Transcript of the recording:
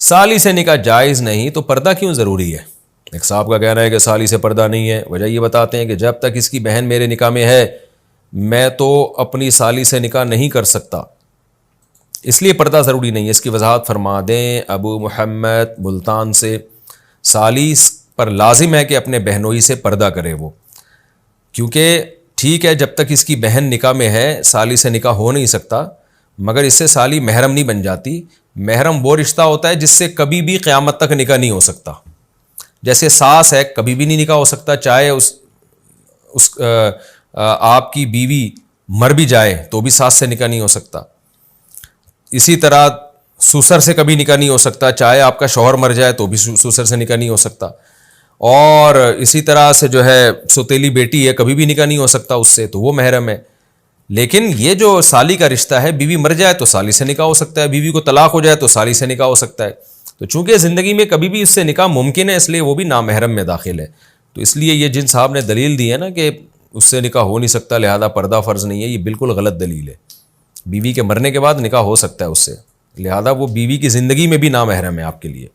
سالی سے نکاح جائز نہیں تو پردہ کیوں ضروری ہے؟ ایک صاحب کا کہنا ہے کہ سالی سے پردہ نہیں ہے، وجہ یہ بتاتے ہیں کہ جب تک اس کی بہن میرے نکاح میں ہے میں تو اپنی سالی سے نکاح نہیں کر سکتا، اس لیے پردہ ضروری نہیں ہے۔ اس کی وضاحت فرما دیں ابو محمد ملتان سے، سالی پر لازم ہے کہ اپنے بہنوئی سے پردہ کرے وہ، کیونکہ ٹھیک ہے جب تک اس کی بہن نکاح میں ہے سالی سے نکاح ہو نہیں سکتا، مگر اس سے سالی محرم نہیں بن جاتی۔ محرم وہ رشتہ ہوتا ہے جس سے کبھی بھی قیامت تک نکاح نہیں ہو سکتا، جیسے ساس ہے کبھی بھی نہیں نکاح ہو سکتا، چاہے اس آپ کی بیوی مر بھی جائے تو بھی ساس سے نکاح نہیں ہو سکتا۔ اسی طرح سسر سے کبھی نکاح نہیں ہو سکتا، چاہے آپ کا شوہر مر جائے تو بھی سسر سے نکاح نہیں ہو سکتا۔ اور اسی طرح سے جو ہے سوتیلی بیٹی ہے کبھی بھی نکاح نہیں ہو سکتا اس سے، تو وہ محرم ہے۔ لیکن یہ جو سالی کا رشتہ ہے، بیوی مر جائے تو سالی سے نکاح ہو سکتا ہے، بیوی کو طلاق ہو جائے تو سالی سے نکاح ہو سکتا ہے، تو چونکہ زندگی میں کبھی بھی اس سے نکاح ممکن ہے اس لیے وہ بھی نامحرم میں داخل ہے۔ تو اس لیے یہ جن صاحب نے دلیل دی ہے نا کہ اس سے نکاح ہو نہیں سکتا لہذا پردہ فرض نہیں ہے، یہ بالکل غلط دلیل ہے۔ بیوی کے مرنے کے بعد نکاح ہو سکتا ہے اس سے، لہذا وہ بیوی کی زندگی میں بھی نامحرم ہے آپ کے لیے۔